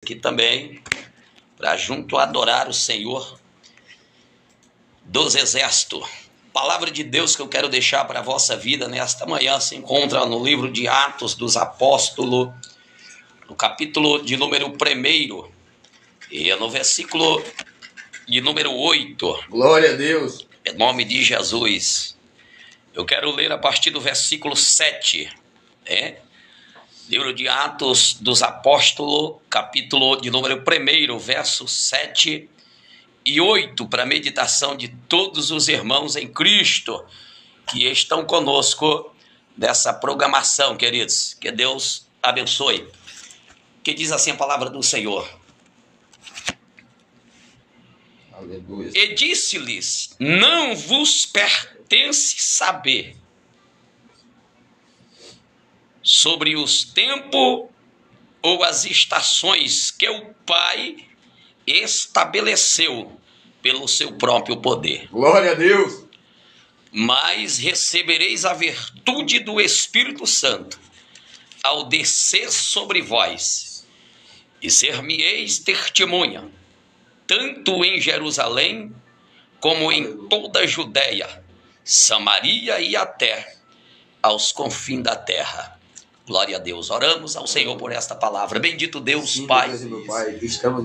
aqui também para junto adorar o Senhor dos Exércitos. Palavra de Deus que eu quero deixar para a vossa vida nesta manhã se encontra no livro de Atos dos Apóstolos, no capítulo de número 1, e no versículo de número 8. Glória a Deus. Em nome de Jesus. Eu quero ler a partir do versículo 7. Livro de Atos dos Apóstolos, capítulo de número 1, versos 7 e 8, para a meditação de todos os irmãos em Cristo que estão conosco nessa programação, queridos. Que Deus abençoe. Que diz assim a palavra do Senhor. Aleluia. E disse-lhes: não vos pertence saber sobre os tempos ou as estações que o Pai estabeleceu pelo seu próprio poder. Glória a Deus. Mas recebereis a virtude do Espírito Santo ao descer sobre vós, e ser-me-eis testemunha, tanto em Jerusalém como em toda a Judéia, Samaria e até aos confins da terra. Glória a Deus. Oramos ao Senhor por esta palavra. Bendito Deus, Sim, Pai. Deus, meu Pai.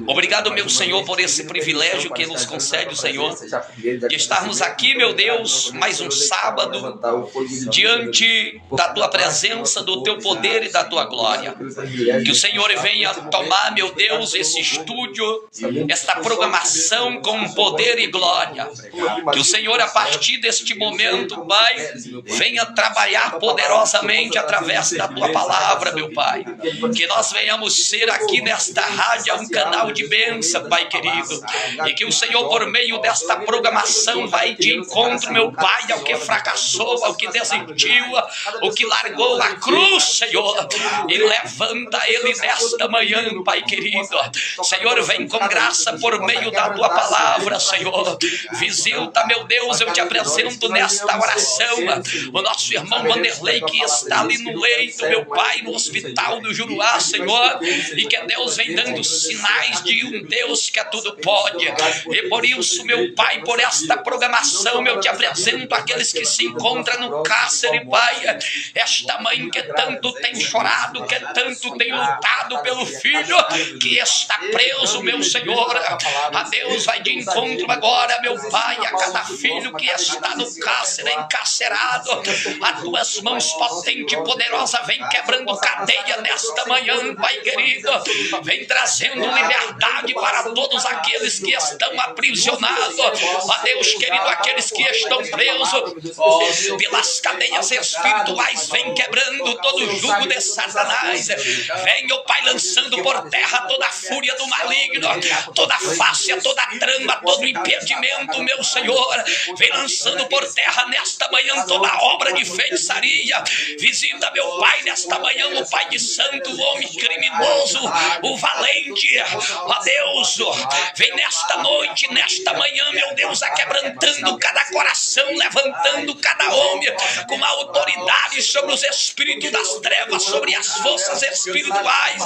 Obrigado, meu Senhor, por esse privilégio que nos concede o Senhor, de estarmos aqui, meu Deus, mais um sábado, diante da Tua presença, do Teu poder e da Tua glória. Que o Senhor venha tomar, meu Deus, esse estúdio, esta programação com poder e glória. Que o Senhor, a partir deste momento, Pai, venha trabalhar poderosamente através da Tua palavra, meu Pai. Que nós venhamos ser aqui nesta rádio um canal de bênção, Pai querido. E que o Senhor, por meio desta programação, vai de encontro, meu Pai, ao que fracassou, ao que desistiu, ao que largou a cruz, Senhor. E levanta ele nesta manhã, Pai querido. Senhor, vem com graça por meio da Tua palavra, Senhor. Visita, meu Deus, eu te apresento nesta oração o nosso irmão Vanderlei, que está ali no leito, meu Pai, no hospital do Juruá, Senhor, e que Deus vem dando sinais de um Deus que a tudo pode. E por isso, meu Pai, por esta programação, eu te apresento aqueles que se encontram no cárcere, Pai. Esta mãe que tanto tem chorado, que tanto tem lutado pelo filho que está preso, meu Senhor. A Deus vai de encontro agora, meu Pai, a cada filho que está no cárcere, encarcerado. As Tuas mãos potentes e poderosas vem quebrando cadeia nesta manhã, Pai querido. Vem trazendo liberdade para todos aqueles que estão aprisionados. Ó Deus querido, aqueles que estão presos pelas cadeias espirituais, vem quebrando todo o jugo de Satanás. Vem, ó Pai, lançando por terra toda a fúria do maligno, toda a fáscia, toda a trama, todo o impedimento, meu Senhor. Vem lançando por terra nesta manhã toda a obra de feitiçaria. Visita, meu Pai, nesta manhã, o Pai de santo, o homem criminoso, o valente, ó Deus, vem nesta noite, nesta manhã, meu Deus, aquebrantando cada coração, levantando cada homem com a autoridade sobre os espíritos das trevas, sobre as forças espirituais.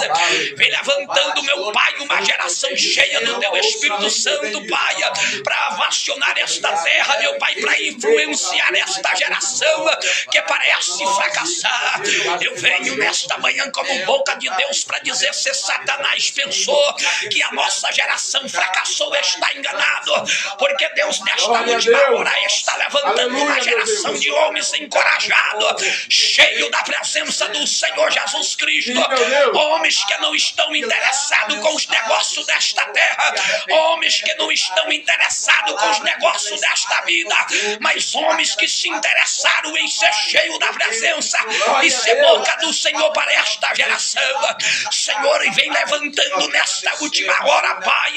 Vem levantando, meu Pai, uma geração cheia do Teu Espírito Santo, Pai, para vacionar esta terra, meu Pai, para influenciar esta geração que parece fracassar. Eu venho nesta manhã como boca de Deus para dizer: se Satanás pensou que a nossa geração fracassou, está enganado, porque Deus nesta última hora está levantando uma geração de homens encorajados, cheio da presença do Senhor Jesus Cristo, homens que não estão interessados com os negócios desta terra, homens que não estão interessados com os negócios desta vida, mas homens que se interessaram em ser cheio da presença e ser boca do Senhor para esta geração. Senhor, e vem levantando nesta última hora, Pai,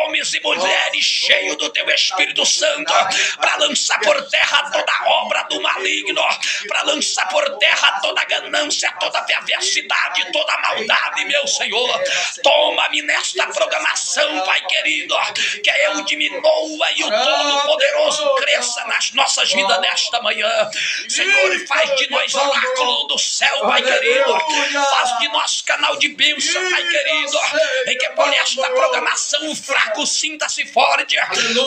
homens e mulheres cheios do Teu Espírito Santo, para lançar por terra toda a obra do maligno, para lançar por terra toda a ganância, toda a perversidade, toda a maldade, meu Senhor. Toma-me nesta programação, Pai querido, que eu diminua e o Todo-Poderoso cresça nas nossas vidas nesta manhã. Senhor, faz de nós oráculo do céu, Pai querido. Faz de nós canal de bênção, Pai querido. E que por esta programação o fraco sinta-se forte.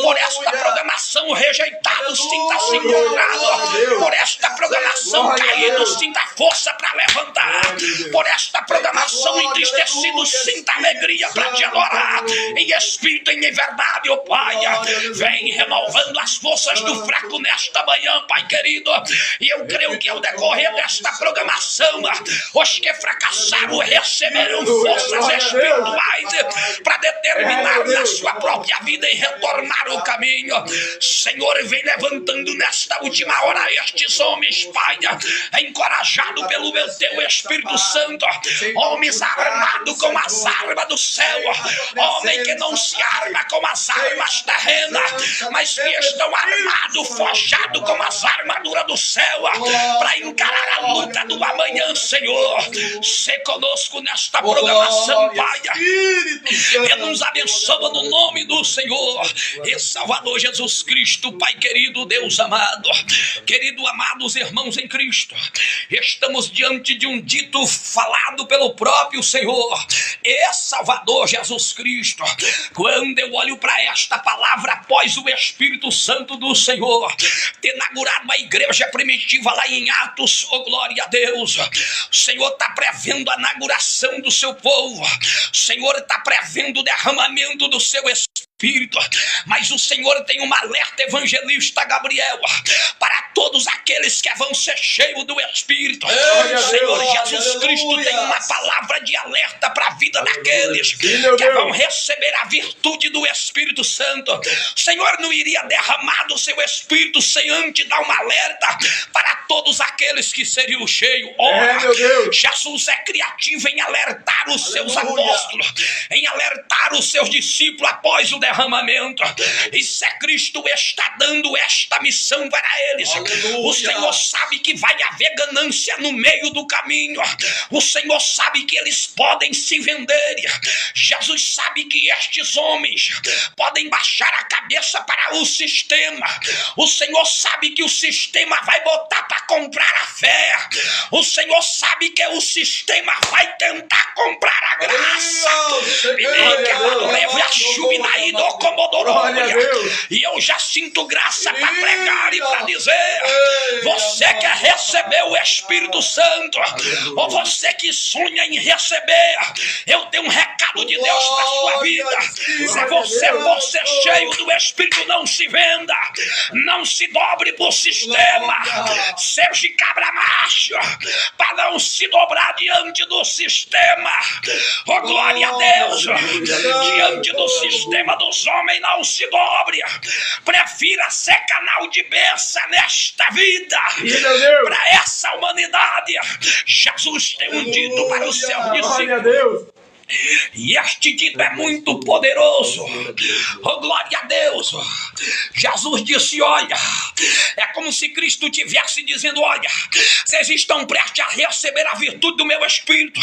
Por esta programação o rejeitado sinta-se encontrado. Por esta programação caído sinta força para levantar. Por esta programação o entristecido sinta alegria para te adorar. Em espírito e em verdade, ó Pai, vem renovando as forças do fraco nesta manhã, Pai querido. E eu creio que ao decorrer desta programação, os que fracassaram receberão forças espirituais para determinar na sua própria vida e retornar o caminho. Senhor, vem levantando nesta última hora estes homens, Pai, encorajado pelo teu Espírito Santo, homens armados com as armas do céu, homem que não se arma com as armas terrenas, mas que estão armados, forjados com as armaduras do céu, para encarar a luta do amanhã, Senhor. Se conosco nesta programação, Pai, e nos abençoa no nome do Senhor e Salvador Jesus Cristo, Pai querido, Deus amado. Querido, amados irmãos em Cristo, estamos diante de um dito falado pelo próprio Senhor e Salvador Jesus Cristo. Quando eu olho para esta palavra após o Espírito Santo do Senhor ter inaugurado a igreja primitiva lá em Atos, oh glória a Deus, o Senhor está prevendo a inauguração do seu povo, o Senhor está prevendo o derramamento do seu Espírito, mas o Senhor tem uma alerta, evangelista Gabriel, para todos aqueles que vão ser cheios do Espírito. O Senhor Jesus Cristo tem uma palavra de alerta para a vida daqueles que vão receber a virtude do Espírito Santo. O Senhor não iria derramar do seu Espírito sem antes dar uma alerta para todos aqueles que seriam cheios. Ora, Jesus é criativo em alertar os seus apóstolos, em alertar os seus discípulos após o derramamento. E se Cristo está dando esta missão para eles, o Senhor sabe que vai haver ganância no meio do caminho. O Senhor sabe que eles podem se vender. Jesus sabe que estes homens podem baixar a cabeça para o sistema. O Senhor sabe que o sistema vai botar para comprar a fé. O Senhor sabe que o sistema vai tentar comprar a graça. E eu já sinto graça para pregar e para dizer: você quer receber o Espírito Santo, ou você que sonha em receber, eu tenho um recado de Deus para a sua vida. Se você for ser cheio do Espírito, não se venda, não se dobre por sistema, seja cabra macho para não se dobrar diante do sistema. Oh glória a Deus, diante do sistema dos homens não se dobre. Prefira ser canal de bênção nesta vida para essa humanidade. Jesus tem um dito para os seus discípulos, e este dito é muito poderoso. Oh glória a Deus. Jesus disse: olha, é como se Cristo estivesse dizendo: olha, vocês estão prestes a receber a virtude do meu Espírito,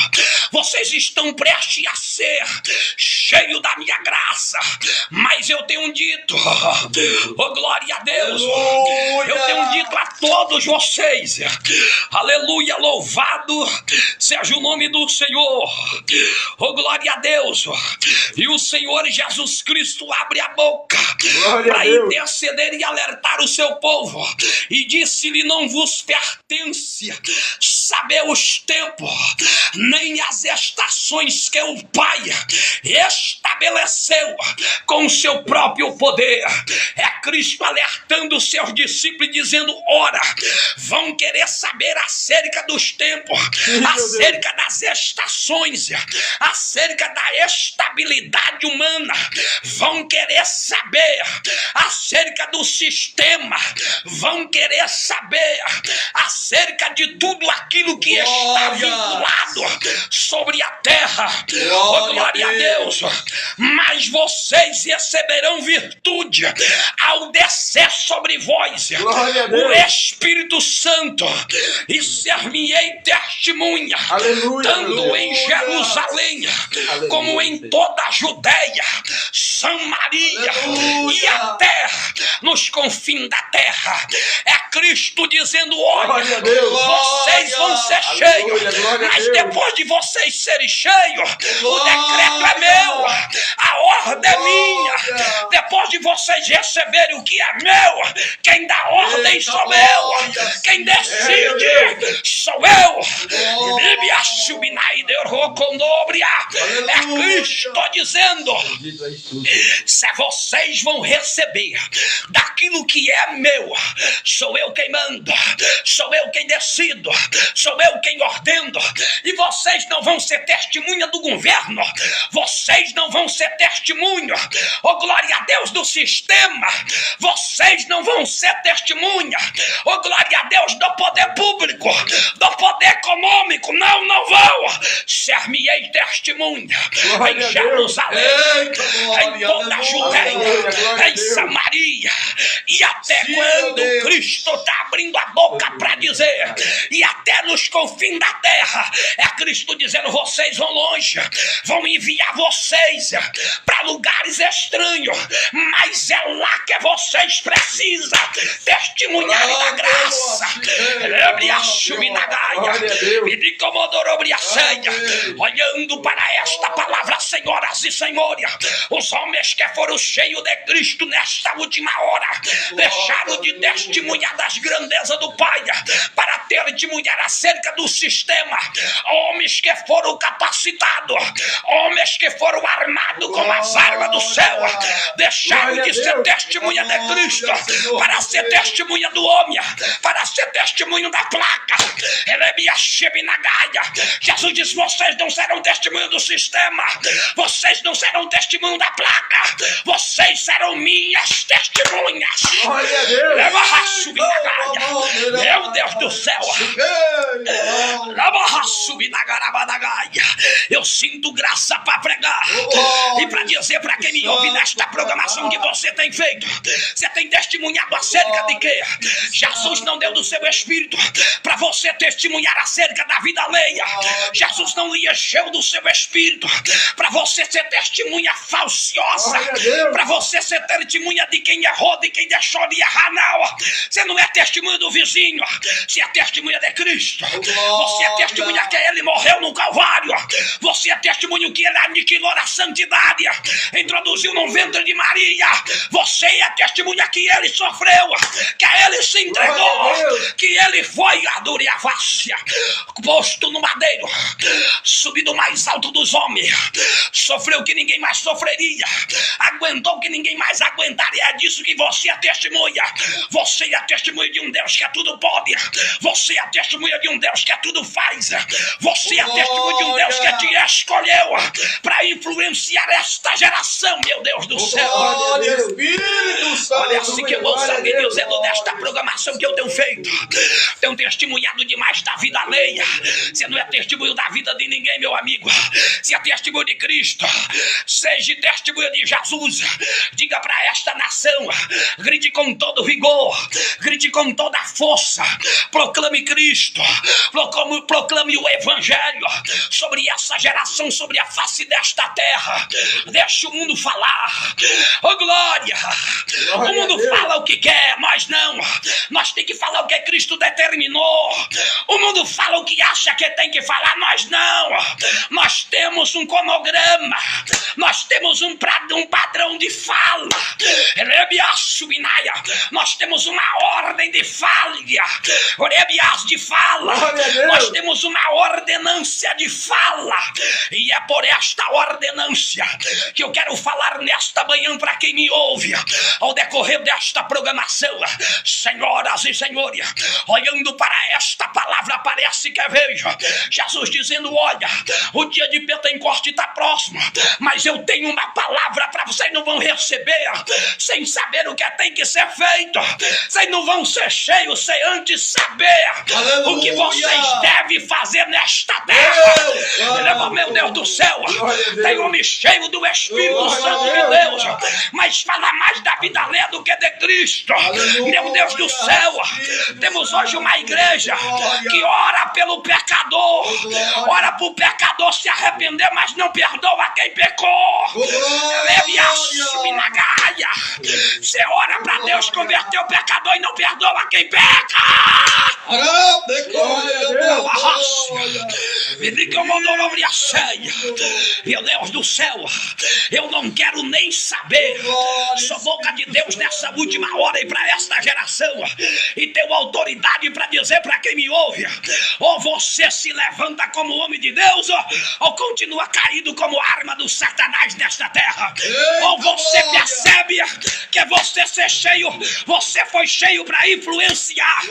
vocês estão prestes a ser cheios da minha graça, mas eu tenho um dito, oh glória a Deus, eu tenho um dito a todos vocês, aleluia, louvado seja o nome do Senhor. Oh glória a Deus. E o Senhor Jesus Cristo abre a boca para interceder e alertar o seu povo, e disse-lhe: não vos pertence saber os tempos nem as estações que o Pai estabeleceu com o seu próprio poder. É Cristo alertando os seus discípulos, dizendo: ora, vão querer saber acerca dos tempos, acerca das estações, acerca da estabilidade humana, vão querer saber acerca do sistema, vão querer saber acerca de tudo aquilo que está vinculado sobre a terra. Oh, glória a Deus. Mas vocês receberão virtude ao descer sobre vós o Espírito Santo, e ser-me-ei testemunha, tanto em Jerusalém como em toda a Judéia, Samaria e até nos confins da terra. É Cristo dizendo: olha, vocês vão ser cheios, mas depois de vocês serem cheios, o decreto é meu, a ordem é minha. Depois de vocês receberem o que é meu, quem dá ordem sou eu, quem decide sou eu. É Cristo dizendo: se vocês vão receber daquilo que é meu, sou eu quem manda, sou eu quem decido, sou eu quem ordeno, e vocês não vão ser testemunha do governo, vocês não vão ser testemunha, oh glória a Deus, do sistema, vocês não vão ser testemunha, oh glória a Deus, do poder público, do poder econômico, não vão ser-me-ei testemunha em Jerusalém, em toda a Judeia, em Samaria, e até quando Cristo está abrindo a boca para dizer, e até nos confins da terra, é Cristo dizendo: vocês vão longe, vão enviar vocês para lugares estranhos, mas é lá que vocês precisam testemunharem da graça. Olhando para esta palavra, senhoras e senhores, os homens que foram cheios de Cristo nesta última hora deixaram de testemunhar das grandezas do Pai para testemunhar acerca do sistema. Homens que foram capacitados, homens que foram armados com as armas do céu, deixaram de ser testemunha de Cristo para ser testemunha do homem, para ser testemunho da placa. Jesus diz: vocês não serão testemunho do sistema, vocês não serão testemunho da placa, vocês serão minhas testemunhas. Meu Deus do céu, eu sinto graça para pregar e para dizer para quem me ouve nesta programação que você tem feito. Você tem testemunhado acerca de quê? Jesus não deu do seu espírito para você testemunhar acerca da vida alheia. Jesus não lhe encheu do seu espírito para você ser testemunha falciosa, para você ser testemunha de quem errou, de quem deixou de errar. Não, você não é testemunha do vizinho, você é testemunha de Cristo. Você é testemunha que ele morreu no Calvário, você é testemunho que ele aniquilou a santidade, introduziu no ventre de Maria. Você é testemunha que ele sofreu, que ele se entregou, que ele foi a Duriavácia, posto no madeiro, subido mais alto dos homens, sofreu que ninguém mais sofreria, aguentou que ninguém mais aguentaria. É disso que você é testemunha. Você é testemunha de um Deus que tudo pode, você é testemunha de um Deus que tudo faz, você é testemunha de um Deus que te escolheu para influenciar esta geração. Meu Deus do céu, olha assim que eu ouço alguém dizendo nesta programação que eu tenho feito: tenho testemunhado demais da vida alheia. Você não é testemunho da vida de ninguém, meu amigo, você é testemunho de Cristo. Seja testemunho de Jesus. Diga para esta nação, grite com todo vigor, grite com toda a força, proclame Cristo, proclame o Evangelho sobre essa geração, sobre a face desta terra. Deixe o mundo falar. Oh glória! O mundo fala o que quer, nós não. Nós temos que falar o que Cristo determinou. O mundo fala o que acha que tem que falar, nós não. Nós temos um cronograma, nós temos um padrão de fala, nós temos uma ordem de fala, nós temos uma ordenância de fala, e é por esta ordenância que eu quero falar nesta manhã para quem me ouve ao decorrer desta programação. Senhoras e senhores, olhando para esta palavra, parece que vejo Jesus dizendo: olha, o dia de Pentecostes está próximo, mas eu tenho uma palavra para vocês. Não vão receber sem saber o que tem que ser feito. Vocês não vão ser cheios sem antes saber o que vocês devem fazer nesta terra. Meu Deus do céu, tem homem cheio do Espírito Santo de Deus, mas fala mais da vida alheia do que de Cristo. Meu Deus do céu, temos hoje uma igreja que ora pelo pecador, ora para o pecador se arrepender, mas não perdoa quem pecou. Você ora para Deus converter o pecador e não perdoa quem peca. Meu Deus do céu, eu não quero nem saber. Sou boca de Deus nessa última hora e para esta geração, e tenho autoridade para dizer para quem me ouve: ou você se levanta como homem de Deus, ou continua caído como arma do Satanás nesta terra. Ou você percebe que você foi cheio para influenciar,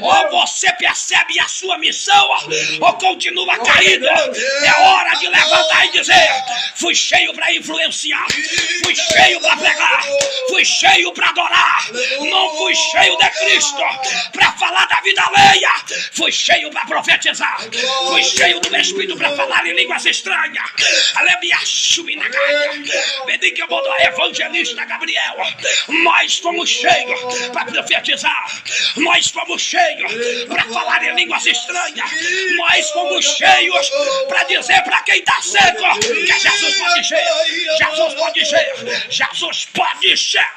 ou você percebe a sua missão, ou continua caído. É hora de levantar e dizer: fui cheio para influenciar, fui cheio para pregar, fui cheio para adorar, não fui cheio de Cristo para falar da vida alheia, fui cheio para profetizar, fui cheio do Espírito para falar em línguas estranhas. Evangelista Gabriel, nós fomos cheios para profetizar, nós fomos cheios para falar em línguas estranhas, nós fomos cheios para dizer para quem está seco que Jesus pode encher, Jesus pode encher, Jesus pode encher.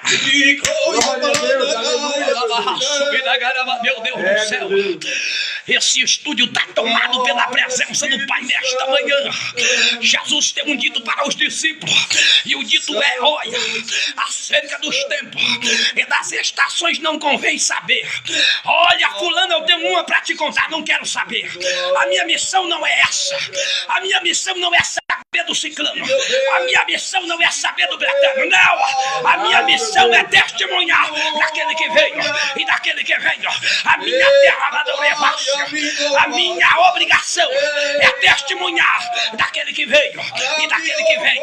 Meu Deus do céu, esse estúdio está tomado pela presença do Pai nesta manhã. Jesus tem um dito para os discípulos, e o dito é: olha, acerca dos tempos e das estações não convém saber. Olha, fulano, eu tenho uma para te contar, não quero saber. A minha missão não é essa. A minha missão não é saber do ciclano. A minha missão não é saber do bretano. Não, a minha missão é testemunhar daquele que veio e daquele que veio. A minha terra não é baixa. A minha obrigação é testemunhar daquele que veio e daquele que vem.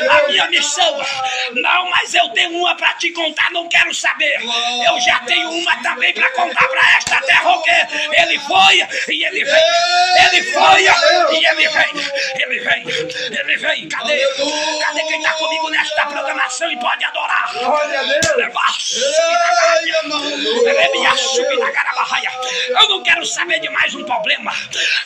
A minha missão, não, mas eu tenho uma para te contar, não quero saber. Eu já tenho uma também para contar para esta terra, o quê? Ele foi e ele vem. Ele foi e ele vem. Ele vem, ele vem. Cadê quem está comigo nesta programação e pode adorar? Eu não quero saber de mais um problema.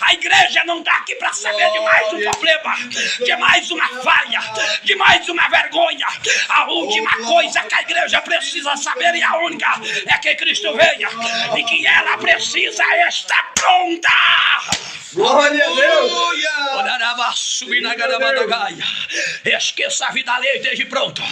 A igreja não está aqui para saber de mais um problema, de mais uma falha, de mais uma vergonha. A última coisa que a igreja precisa saber, e a única, é que Cristo venha e que ela precisa estar pronta. Glória a Deus! Esqueça a vida alheia e esteja pronto.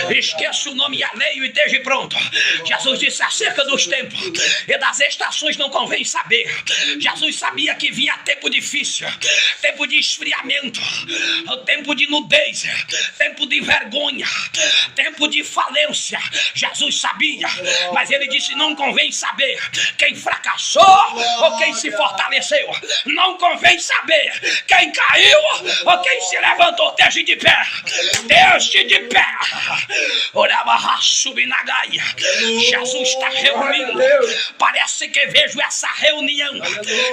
Esqueça o nome alheio e esteja pronto. Jesus disse acerca dos tempos e das estações não convém saber. Jesus sabia que vinha tempo difícil, tempo de esfriamento, tempo de nudez, tempo de vergonha, tempo de falência. Jesus sabia, mas ele disse: não convém saber quem fracassou ou quem se fortaleceu. Não convém saber quem caiu ou quem se levantou. Esteja de pé. Esteja de pé. Jesus está reunindo. Parece que vejo essa reunião.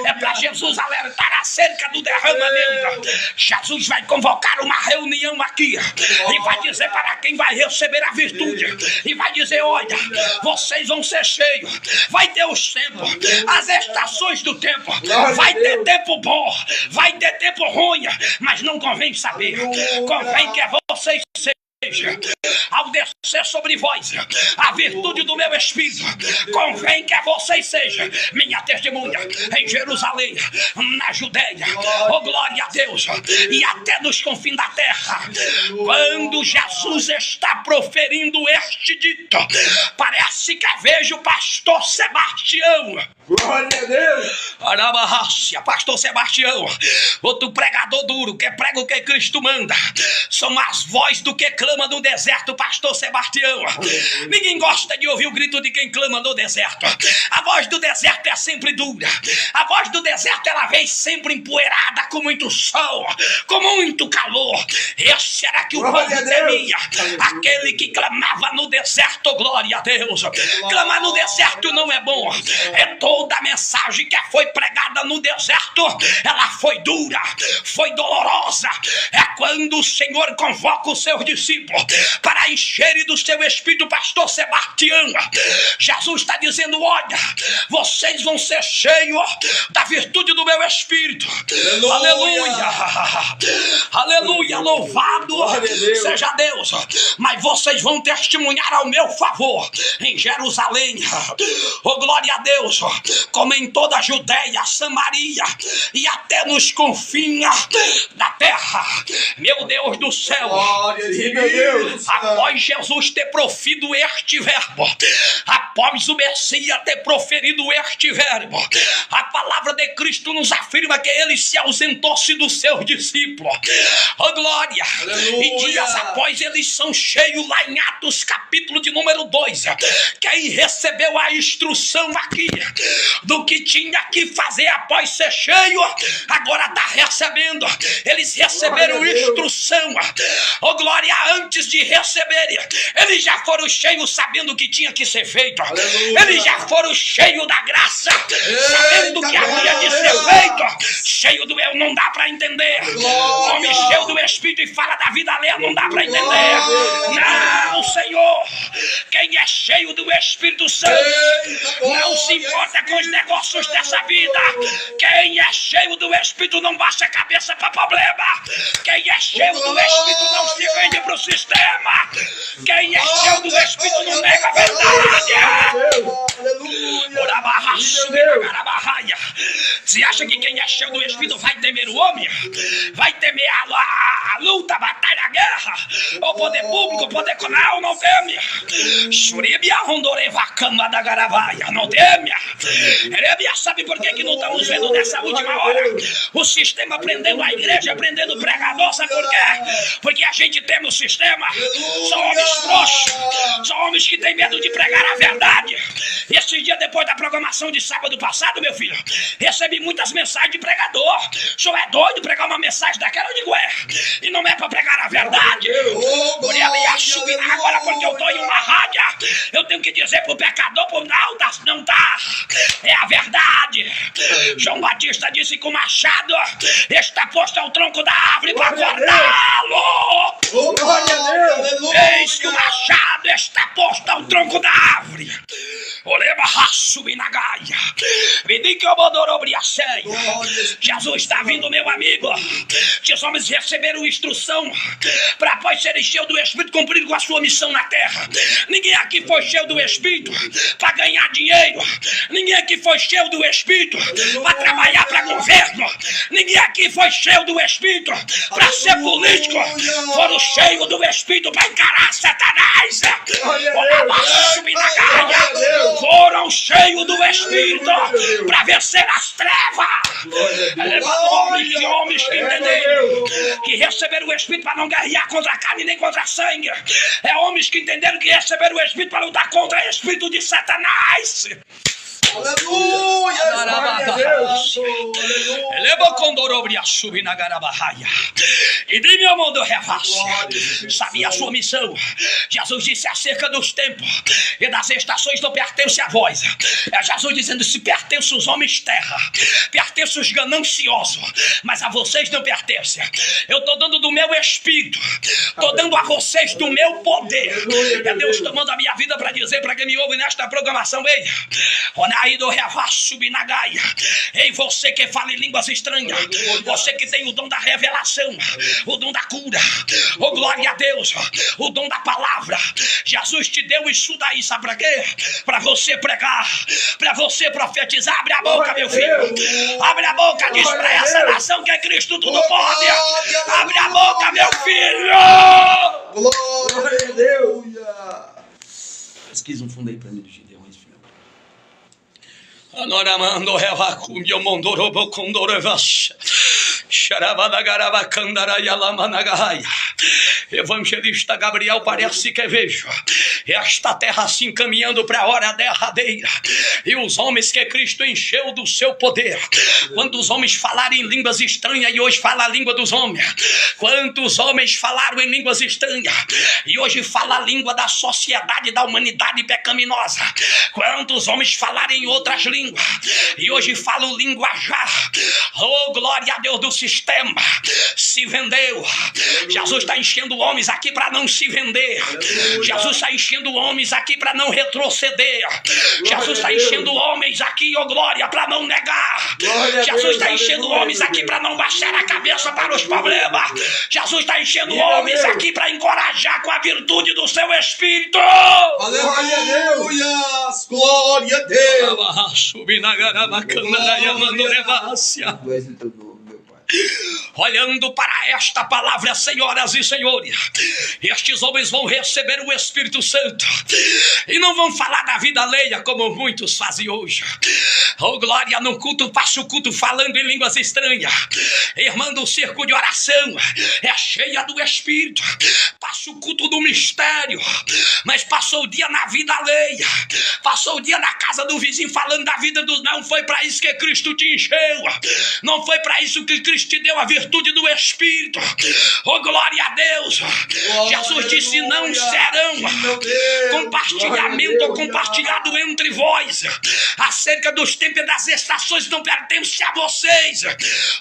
É para Jesus alertar acerca do derramamento. Jesus vai convocar uma reunião aqui e vai dizer para quem vai receber a virtude. E vai dizer: olha, vocês vão ser cheios. Vai ter os tempos, as estações do tempo. Vai ter tempo bom, vai ter tempo ruim, mas não convém saber. Convém que vocês sejam, ao descer sobre vós a virtude do meu Espírito, convém que vocês sejam minha testemunha em Jerusalém, na Judeia, oh glória a Deus, e até nos confins da terra. Quando Jesus está proferindo este dito, parece que vejo o pastor Sebastião. Glória a Deus! Arabarrácia, pastor Sebastião, outro pregador duro, que prega o que Cristo manda. São as vozes do que clama no deserto, pastor Sebastião. Ninguém gosta de ouvir o grito de quem clama no deserto. A voz do deserto é sempre dura. A voz do deserto, ela vem sempre empoeirada, com muito sol, com muito calor. Esse era que o povo temia, aquele que clamava no deserto. Glória a Deus. Clamar no deserto não é bom. É todo Toda mensagem que foi pregada no deserto, ela foi dura, foi dolorosa. É quando o Senhor convoca os seus discípulos para encherem do seu espírito. Pastor Sebastião, Jesus está dizendo: olha, vocês vão ser cheios da virtude do meu espírito. Aleluia, aleluia, louvado seja Deus. Mas vocês vão testemunhar ao meu favor em Jerusalém, oh glória a Deus, como em toda a Judeia, Samaria e até nos confins da terra. Meu Deus do céu, após Jesus ter proferido este verbo, após o Messias ter proferido este verbo, a palavra de Cristo nos afirma que ele se ausentou-se dos seus discípulos. Oh glória! Aleluia. E dias após eles são cheios, lá em Atos capítulo de número 2. Quem recebeu a instrução aqui do que tinha que fazer após ser cheio, agora está recebendo. Eles receberam instrução. Oh glória! Antes de receberem, eles já foram cheios sabendo o que tinha que ser feito. Aleluia. Eles já foram cheios da graça, sabendo o que havia de ser feito. Cheio do eu não dá para entender. Homem cheio do Espírito e fala da vida alheia, não dá para entender. Não, Senhor. Quem é cheio do Espírito Santo não se importa com os negócios dessa vida. Quem é cheio do Espírito não baixa a cabeça para problema. Quem é cheio do Espírito não se vende para o sistema. Quem é cheio do Espírito não nega a verdade. Você acha que quem é cheio do Espírito vai temer o homem? Vai temer a luta, a batalha, a guerra? O poder público, o poder conal, não teme. Não teme. Sabe por que não estamos vendo nessa última hora o sistema prendendo a igreja, prendendo o pregador? Sabe por quê? Porque a gente teme o sistema. São homens frouxos, são homens que têm medo de pregar a verdade. Esse dia, depois da programação de sábado passado, meu filho, recebi muitas mensagens de pregador. O senhor é doido pregar uma mensagem daquela? Eu digo, e não é para pregar a verdade. Agora, porque eu estou em uma rádio, eu tenho que dizer pro pecador, não tá. É a verdade. João Batista disse que o machado está posto ao tronco da árvore para cortá-lo. Eis que o machado está posto ao tronco da árvore. Jesus está vindo, meu amigo. Esses homens receberam instrução para, após serem cheios do Espírito, cumprir com a sua missão na terra. Ninguém aqui foi cheio do Espírito para ganhar dinheiro. Ninguém aqui foi cheio do Espírito para trabalhar para governo. Ninguém aqui foi cheio do Espírito para ser político. Foram cheios do Espírito para encarar Satanás. Foram cheios do Espírito para vencer as trevas. Homens que entenderam que receberam o Espírito para não guerrear contra a carne nem contra a sangue. É homens que entenderam que receberam o Espírito para lutar contra o Espírito de Satanás. Aleluia! Sabia a sua missão. Jesus disse acerca dos tempos e das estações: não pertence a vós. É Jesus dizendo: se pertence os homens terra, pertence os gananciosos, mas a vocês não pertence. Eu estou dando do meu espírito, estou dando a vocês do meu poder. É Deus tomando a minha vida para dizer para quem me ouve nesta programação: ei, você que fala em línguas estranhas, você que tem o dom da revelação, o dom da cura, oh glória a Deus, o dom da palavra, Jesus te deu isso daí, sabe para quê? Para você pregar, para você profetizar. Abre a boca, meu filho, abre a boca, diz para essa nação que é Cristo tudo pode. Abre a boca, meu filho. Glória a Deus. Pesquisa um fundo aí para mim do Gideões, filho. Anoramando revacumbio mondorobo condorevas. Evangelista Gabriel parece que vejo esta terra assim caminhando para a hora derradeira, e os homens que Cristo encheu do seu poder, quando os homens falarem em línguas estranhas e hoje fala a língua dos homens, quantos homens falaram em línguas estranhas e hoje fala a língua da sociedade, da humanidade pecaminosa, quantos homens falaram em outras línguas e hoje falam linguajar, oh glória a Deus, do sistema, se vendeu. Jesus está enchendo homens aqui para não se vender. Jesus está enchendo homens aqui para não retroceder. Jesus está enchendo homens aqui, oh glória, para não negar. Jesus está enchendo homens aqui para não baixar a cabeça para os problemas. Jesus está enchendo homens aqui para encorajar com a virtude do seu Espírito. Aleluia! Glória a Deus! Subir na garaba, olhando para esta palavra, senhoras e senhores, estes homens vão receber o Espírito Santo e não vão falar da vida alheia como muitos fazem hoje. Oh glória, no culto, passa o culto falando em línguas estranhas. Irmã do circo de oração é cheia do Espírito, passa o culto do mistério, mas passou o dia na vida alheia, passou o dia na casa do vizinho falando da vida dos... Não foi para isso que Cristo te encheu, não foi para isso que Cristo te deu a virtude do Espírito. Oh glória a Deus. Jesus disse: não serão compartilhamento ou compartilhado entre vós acerca dos tempos e das estações, não pertence a vocês.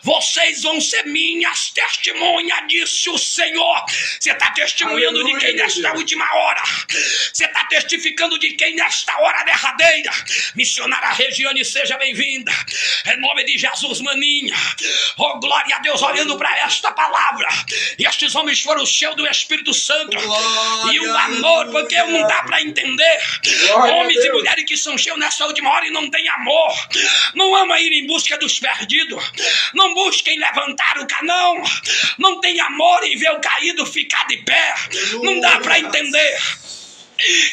Vocês vão ser minhas testemunhas, disse o Senhor. Você está testemunhando de quem nesta última hora? Você está testificando de quem nesta hora derradeira? Missionária Regiane, seja bem-vinda em nome de Jesus, maninha. Oh glória a Deus, olhando para esta palavra, e estes homens foram cheios do Espírito Santo, e o amor, porque não dá para entender homens e mulheres que são cheios nessa última hora e não têm amor, não amam ir em busca dos perdidos, não busquem levantar o canão, não tem amor em ver o caído ficar de pé, não dá para entender.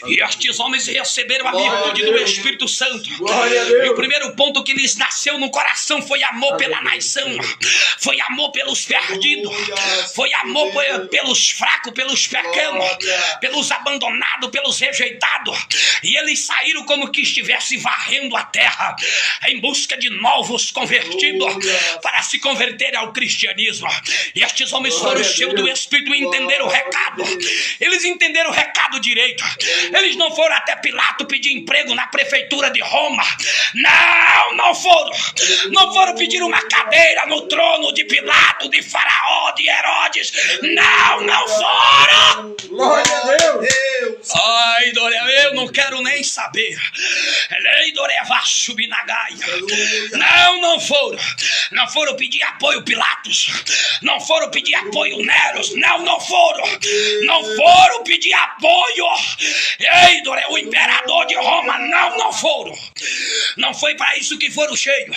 E estes homens receberam a virtude do Espírito Santo. E o primeiro ponto que lhes nasceu no coração foi amor pela nação, foi amor pelos perdidos, foi amor pelos fracos, pelos pecanos, pelos abandonados, pelos rejeitados. E eles saíram como que estivessem varrendo a terra em busca de novos convertidos para se converterem ao cristianismo. E estes homens foram cheios do Espírito e entenderam o recado. Eles entenderam o recado direito. Eles não foram até Pilato pedir emprego na prefeitura de Roma. Não foram. Não foram pedir uma cadeira no trono de Pilato, de Faraó, de Herodes. Não foram. Glória a Deus! Ai, eu não quero nem saber. Não foram. Não foram pedir apoio Pilatos. Não foram pedir apoio Neros. Não foram. Não foram pedir apoio o imperador de Roma. Não foram. Não foi para isso que foram cheios.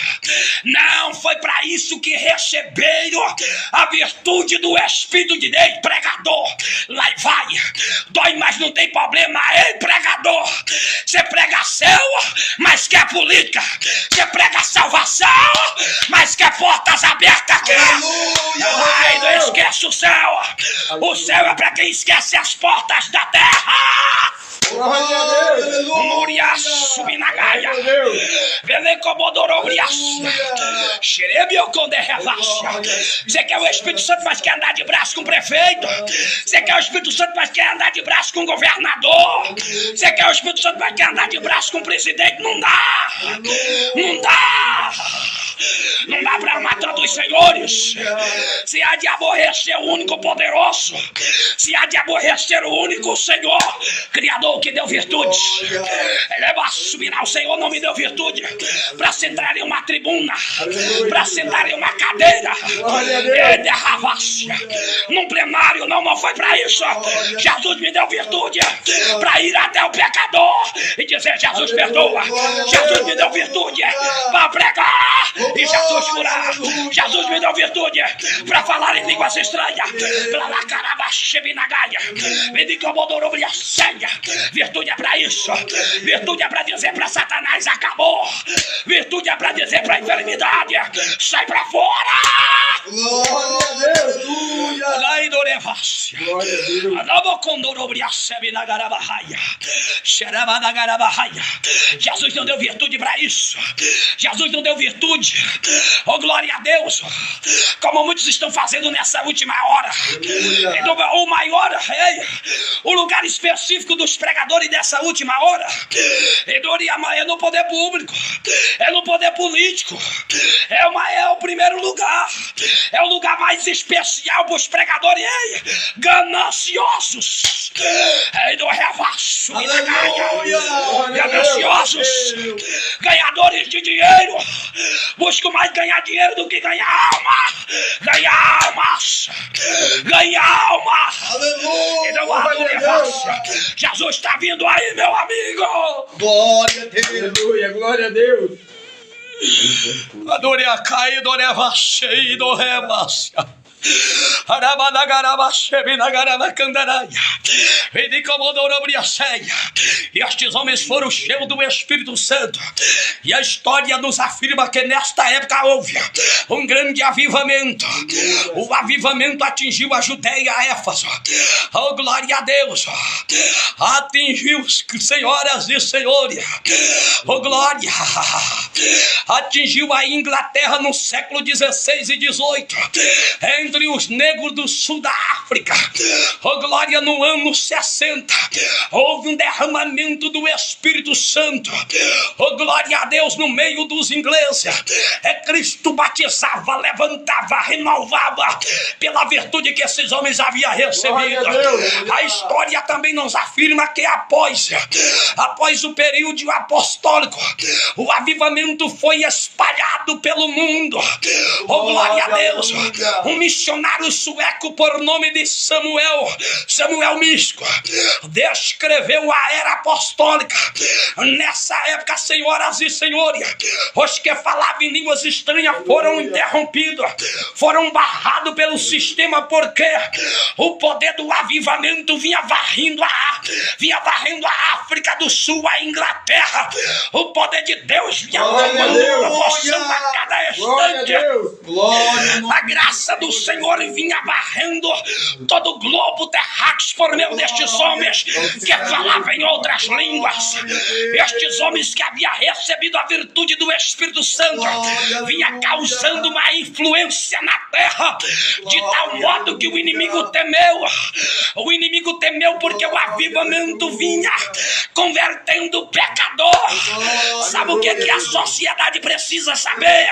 Não foi para isso que receberam a virtude do Espírito de Deus. Pregador, lá vai. Dói, mas não tem problema. Ei, pregador, você prega céu, mas quer política. Você prega salvação, mas quer portas abertas aqui. Ai, não esquece o céu. O céu é para quem esquece as portas da terra. Glória a Deus! Moria subinagaia. Velecomodorobrias. Xerebio com derrevacha. Você quer o Espírito Santo, mas quer andar de braço com o prefeito? Você quer o Espírito Santo, mas quer andar de braço com o governador? Você quer o Espírito Santo, mas quer andar de braço com o presidente? Não dá! Não dá! Não dá para matar dos senhores. Se há de aborrecer o único poderoso, se há de aborrecer o único Senhor, Criador que deu virtudes, o Senhor não me deu virtude para sentar em uma tribuna, para sentar em uma cadeira, num plenário. Não foi para isso. Jesus me deu virtude para ir até o pecador e dizer: Jesus perdoa. Jesus me deu virtude para pregar E Jesus curar. Jesus me deu virtude para falar em línguas estranhas. Virtude é para isso. Virtude é para dizer para Satanás: acabou. Virtude é para dizer para a enfermidade: sai para fora. Glória a Deus. Glória a Deus. Jesus não deu virtude para isso. Jesus não deu virtude. Oh, glória a Deus. Como muitos estão fazendo nessa última hora. O maior, o lugar específico dos pregadores dessa última hora é no poder público, é no poder político, é o primeiro lugar, é o lugar mais especial para os pregadores gananciosos. Do revasso, gananciosos, ganhadores de dinheiro. Busco mais ganhar dinheiro do que ganhar alma. Ganhar almas. Ganhar alma. Aleluia. Jesus está vindo aí, meu amigo. Glória a Deus. Aleluia, glória a Deus. Adore a caída, ore a vache, do revasso. E estes homens foram cheios do Espírito Santo. E a história nos afirma que nesta época houve um grande avivamento. O avivamento atingiu a Judeia, a Éfeso. Oh, glória a Deus. Atingiu, senhoras e senhores. Oh, glória. Atingiu a Inglaterra no século 16 e 18. Entre os negros do sul da África. Oh, glória, no ano 60 houve um derramamento do Espírito Santo. Oh, glória a Deus, no meio dos ingleses. Cristo batizava, levantava, renovava pela virtude que esses homens haviam recebido. A história também nos afirma que após o período apostólico, o avivamento foi espalhado pelo mundo. Oh, glória a Deus. Um missionário sueco por nome de Samuel Místico, descreveu a era apostólica. Nessa época, senhoras e senhores, os que falavam em línguas estranhas foram interrompidos, foram barrados pelo sistema, porque o poder do avivamento vinha varrendo a África do Sul, a Inglaterra. O poder de Deus vinha tomando a cada instante. A graça do Senhor vinha varrendo todo o globo terráqueo por meio destes homens que falavam em outras línguas. Estes homens que haviam recebido a virtude do Espírito Santo vinha causando uma influência na terra de tal modo que o inimigo temeu. O inimigo temeu porque o avivamento vinha convertendo o pecador. Sabe o que a sociedade precisa saber?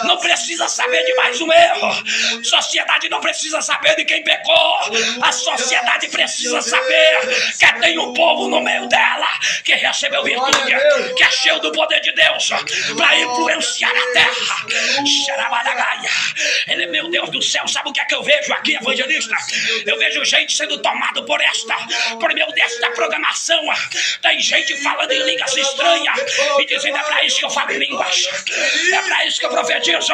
Não precisa saber de mais um erro. Sociedade não precisa saber de quem pecou. A sociedade precisa saber que tem um povo no meio dela que recebeu virtude, que é cheio do poder de Deus para influenciar a terra. Ele é meu Deus do céu. Sabe o que é que eu vejo aqui, evangelista? Eu vejo gente sendo tomado por meio desta programação. Tem gente falando em línguas estranhas e dizendo: é para isso que eu falo em línguas, é para isso que eu profetizo,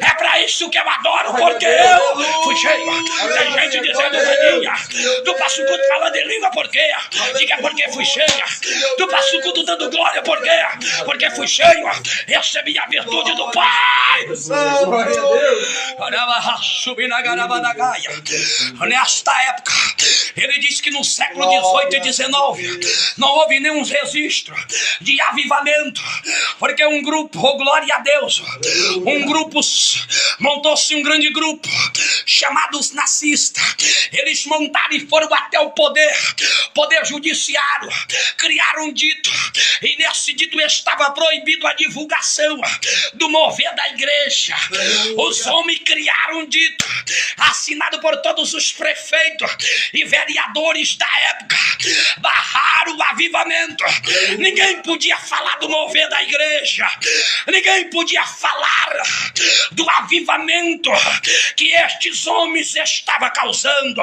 é para isso que eu adoro, porque eu fui cheio. Tem gente dizendo: Maninha, tu passa o culto falando em língua, por quê? Diga: porque fui cheia. Tu passa o culto dando glória, por quê? Porque fui cheio. Recebi a virtude do Pai. Nesta época, ele diz que no século 18 e 19 não houve nenhum registro de avivamento, porque um grupo, oh glória a Deus, montou-se um grande grupo chamado os nazistas. Eles montaram e foram até o poder judiciário, criaram um dito, e nesse dito estava proibido a divulgação do mover da igreja. Os homens criaram um dito assinado por todos os prefeitos e vereadores da época, barraram o avivamento. Ninguém podia falar do mover da igreja, ninguém podia falar do avivamento que estes homens estavam causando.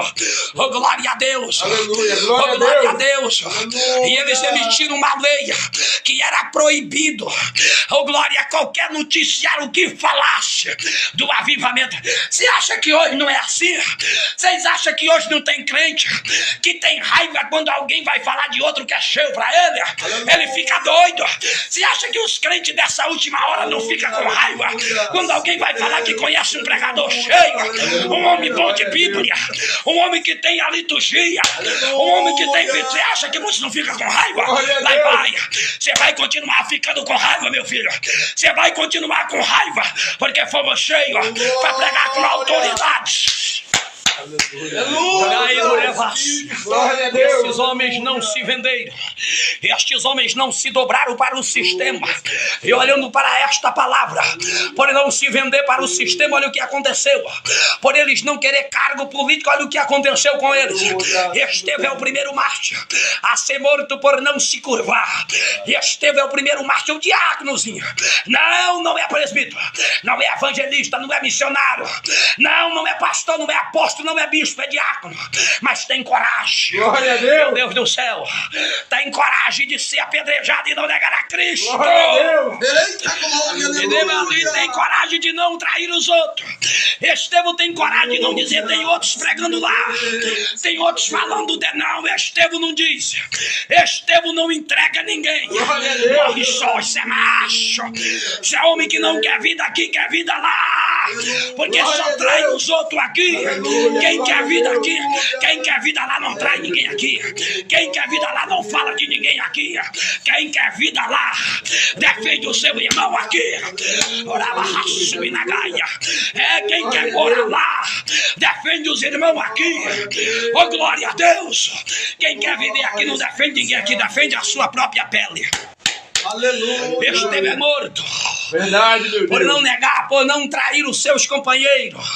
Oh, glória a Deus. Aleluia, Oh, glória a Deus. Aleluia. E eles emitiram uma lei que era proibido, oh glória, a qualquer noticiário que falasse do avivamento. Você acha que hoje não é assim? Vocês acham que hoje não tem crente que tem raiva quando alguém vai falar de outro que é cheio para ele? Ele fica doido. Você acha que os crentes dessa última hora não ficam com raiva quando alguém vai falar que conhece um pregador cheio, um homem bom de Bíblia, um homem que tem a liturgia, um homem que tem... Você acha que você não fica com raiva? Vai. Você vai continuar ficando com raiva, meu filho. Você vai continuar com raiva, porque fomos cheios para pregar com autoridade. Esses homens não se venderam, estes homens não se dobraram para o sistema. E olhando para esta palavra, por não se vender para o sistema, olha o que aconteceu. Por eles não querer cargo político, olha o que aconteceu com eles. Esteve é o primeiro mártir a ser morto por não se curvar. Esteve é o primeiro mártir, o diáconozinho. Não é presbítero, não é evangelista, não é missionário, não é pastor, não é apóstolo, não é bispo, é diácono, mas tem coragem. Glória a Deus. Meu Deus do céu, tem coragem de ser apedrejado e não negar a Cristo. Glória a Deus. Eita, glória a Deus. E tem coragem de não trair os outros. Estevão tem coragem de não dizer, tem outros pregando lá, tem outros falando de não. Estevão não diz, Estevão não entrega ninguém. Morre só, isso é macho, isso é homem que não quer vida aqui, quer vida lá, porque só trai os outros aqui. Quem quer vida aqui, quem quer vida lá não trai ninguém aqui. Quem quer vida lá não fala de ninguém aqui. Quem quer vida lá defende o seu irmão aqui. Orava raço e na gaia. Quem quer morar lá defende os irmãos aqui. Oh, glória a Deus. Quem quer viver aqui não defende ninguém aqui, defende a sua própria pele. Aleluia. Esteve é morto. Verdade, meu Deus. Por não negar, por não trair os seus companheiros.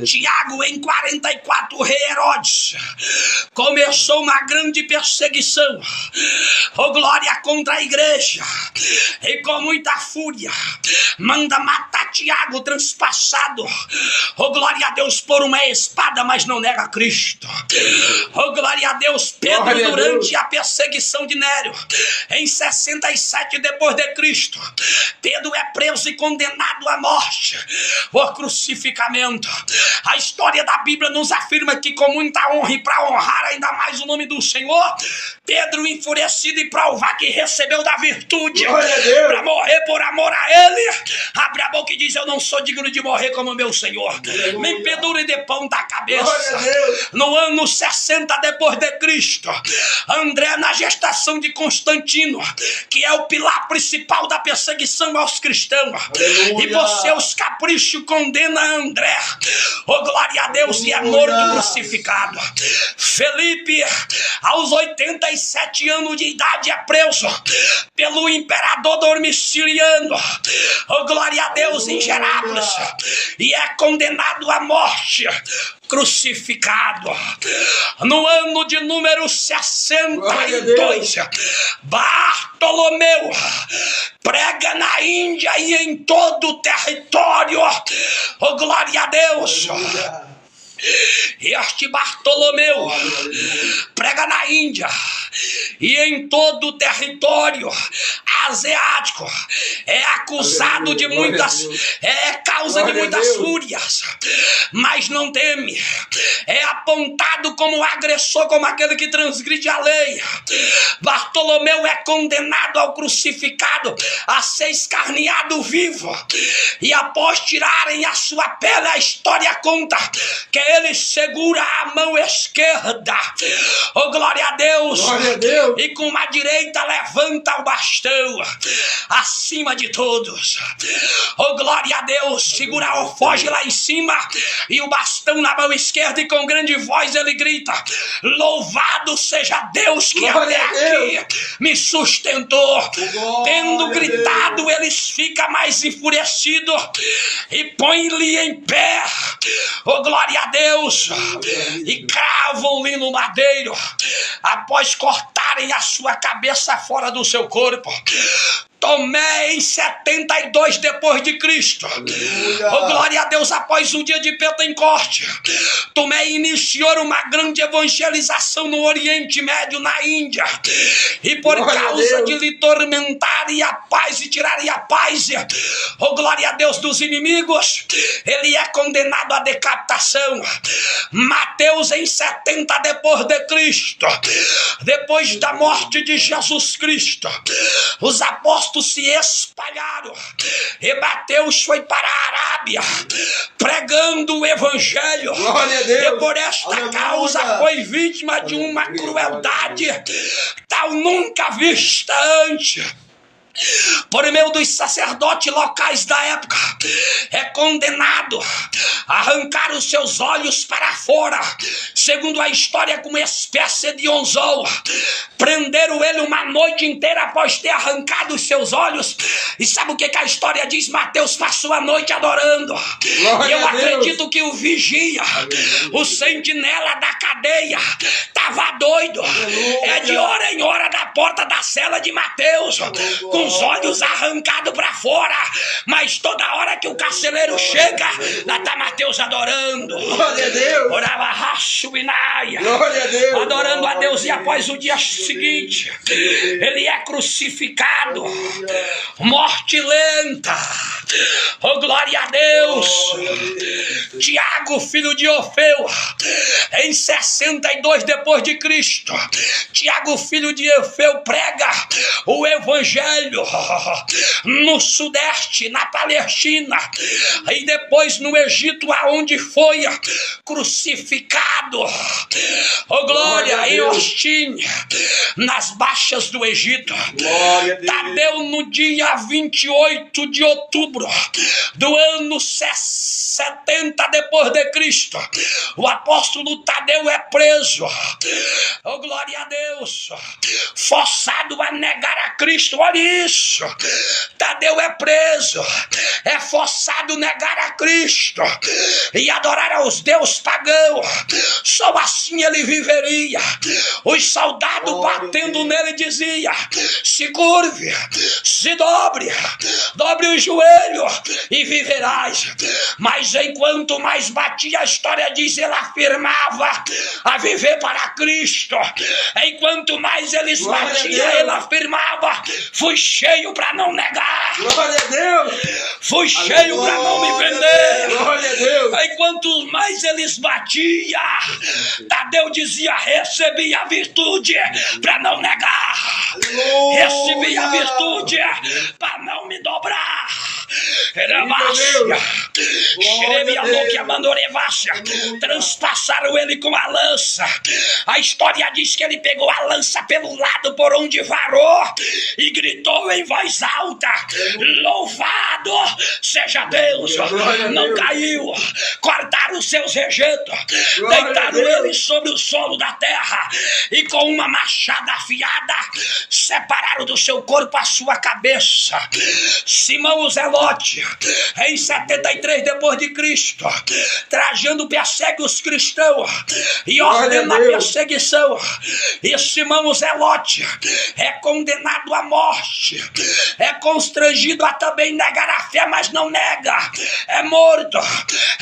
Tiago, em 44, rei Herodes começou uma grande perseguição, oh glória, contra a igreja, e com muita fúria manda matar Tiago, transpassado, oh glória a Deus, por uma espada, mas não nega Cristo. Oh glória a Deus. Pedro, Glória durante a a perseguição de Nério, em 67 depois de Cristo, Pedro é preso e condenado à morte por crucificamento. A história da Bíblia nos afirma que com muita honra e para honrar ainda mais o nome do Senhor, Pedro, enfurecido e provar que recebeu da virtude para morrer por amor a ele, abre a boca e diz, eu não sou digno de morrer como meu Senhor. Me pendure de ponta cabeça. No ano 60 depois de Cristo, André, na gestação de Constantino, que é o pilar principal da perseguição aos cristãos, e por seus caprichos condena André, oh glória a Deus, e é morto crucificado. Felipe, aos 87 anos de idade, é preso pelo imperador Domiciano, oh glória a Deus, em Gerápolis, e é condenado à morte, crucificado. No ano de número 62, Bartolomeu prega na Índia e em todo o território, oh glória a Deus. Este Bartolomeu prega na Índia e em todo o território asiático, é acusado de muitas, é causa de muitas fúrias, mas não teme, é apontado como agressor, como aquele que transgride a lei. Bartolomeu é condenado ao crucificado, a ser escarneado vivo, e após tirarem a sua pele, a história conta que ele segura a mão esquerda, oh glória a Deus, Glória a Deus. E com a direita levanta o bastão acima de todos. Oh, glória a Deus. Segura a alforge lá em cima e o bastão na mão esquerda, e com grande voz ele grita: louvado seja Deus que Glória até aqui me sustentou. Glória Tendo a gritado, Deus. eles ficam mais enfurecidos e põem-lhe em pé. Oh, glória a Deus. E cravam-lhe no madeiro, após cortarem a sua cabeça fora do seu corpo. Tomé em 72 depois de Cristo. Oh, glória a Deus, após o dia de Pentecoste, Tomé iniciou uma grande evangelização no Oriente Médio, na Índia. E por causa de lhe tormentarem a paz e tirarem a paz, oh, glória a Deus, dos inimigos, ele é condenado à decapitação. Mateus em 70 depois de Cristo, depois da morte de Jesus Cristo, os apóstolos se espalharam e Mateus foi para a Arábia pregando o evangelho. Glória a Deus. E por esta Aleluia. causa foi vítima de uma crueldade tal nunca vista antes. Por meio dos sacerdotes locais da época, é condenado a arrancar os seus olhos para fora, segundo a história, com uma espécie de anzol. Prenderam ele uma noite inteira após ter arrancado os seus olhos. E sabe o que a história diz? Mateus passou a noite adorando. Glória E eu a Deus. acredito que o vigia, o sentinela da cadeia, estava doido. É de hora em hora na porta da cela de Mateus, com os olhos arrancados para fora, mas toda hora que o carcereiro chega, lá está Mateus adorando. Glória a Deus. Orava Rachuinaia, Glória a Deus. adorando a Deus. E após o dia seguinte, ele é crucificado, morte lenta. Oh, glória a Deus. Tiago, filho de Orfeu, em 62 depois de Cristo, Tiago, filho de Orfeu, prega o evangelho no sudeste, na Palestina, e depois no Egito, aonde foi crucificado. Oh, glória, em Ostim, nas baixas do Egito. Glória a Deus. Tadeu, no dia 28 de outubro do ano 70 depois de Cristo, o apóstolo Tadeu é preso. Oh, glória a Deus. Forçado a negar a Cristo. Olha isso. Tadeu é preso, é forçado a negar a Cristo e adorar aos deuses pagãos. Só assim ele viveria. Os soldados batendo nele diziam: se curve, se dobre o joelho e viverás. Mas enquanto mais batia, a história diz, ele afirmava a viver para Cristo. Enquanto mais eles batiam, ele afirmava: fui cheio para não negar. Glória a Deus. Fui cheio para não me vender. Glória a Deus. Enquanto mais eles batiam, Tadeu dizia: recebi a virtude para não negar. Recebi a virtude para não me dobrar. Transpassaram ele com a lança. A história diz que ele pegou a lança pelo lado por onde varou e gritou em voz alta: louvado seja Deus. Não caiu. Cortaram os seus rejeitos, deitaram ele sobre o solo da terra e com uma machada afiada separaram do seu corpo a sua cabeça. Simão o Zelote, em 73 depois de Cristo, Trajano persegue os cristãos e ordena a perseguição. E Simão o Zelote é condenado à morte, é constrangido a também negar a fé, mas não nega, é morto.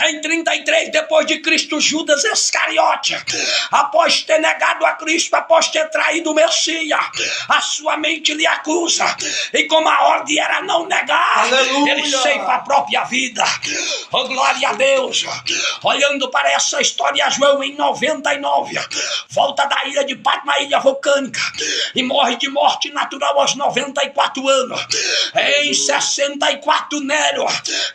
Em 33 depois de Cristo, Judas Iscariote, após ter negado a Cristo, após ter traído o Messias, a sua mente lhe acusa, e como a ordem era não negar, ele ceifa a própria vida. Oh, glória a Deus. Olhando para essa história, João em 99 volta da ilha de Patmos, ilha vulcânica, e morre de morte natural aos 94 anos. Em 64, Nero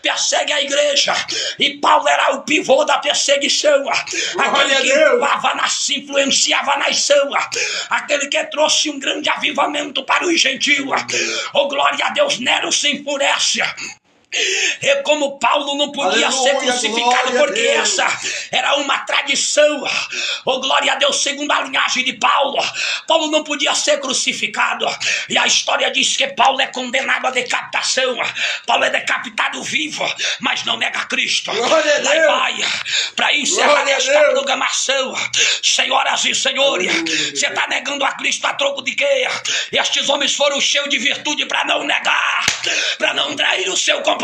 persegue a igreja, e Paulo era o pivô da perseguição, aquele que influenciava a nação, aquele que trouxe um grande avivamento para os gentios. Oh, glória a Deus. Nero se enfurece. E como Paulo não podia ser crucificado, porque essa era uma tradição, oh glória a Deus, segundo a linhagem de Paulo, Paulo não podia ser crucificado, e a história diz que Paulo é condenado à decapitação. Paulo é decapitado vivo, mas não nega Cristo. Aí vai, para encerrar esta programação, senhoras e senhores, você está negando a Cristo a troco de quê? Estes homens foram cheios de virtude para não negar, para não trair o seu companheiro.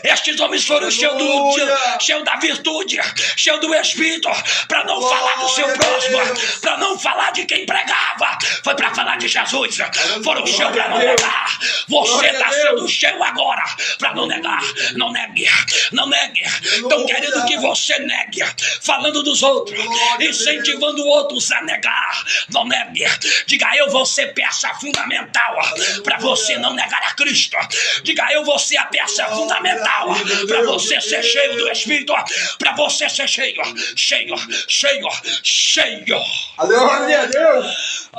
Estes homens foram cheios da virtude, cheios do Espírito, para não falar do seu próximo, para não falar de quem pregava, foi para falar de Jesus. Foram cheios para não negar. Você está sendo cheio agora para não negar. Não negue, não negue. Estão querendo que você negue, falando dos outros, incentivando outros a negar. Não negue. Diga: eu vou ser peça fundamental para você não negar a Cristo. Diga: eu vou ser a peça fundamental para você ser cheio do Espírito, para você ser cheio. Aleluia, Deus.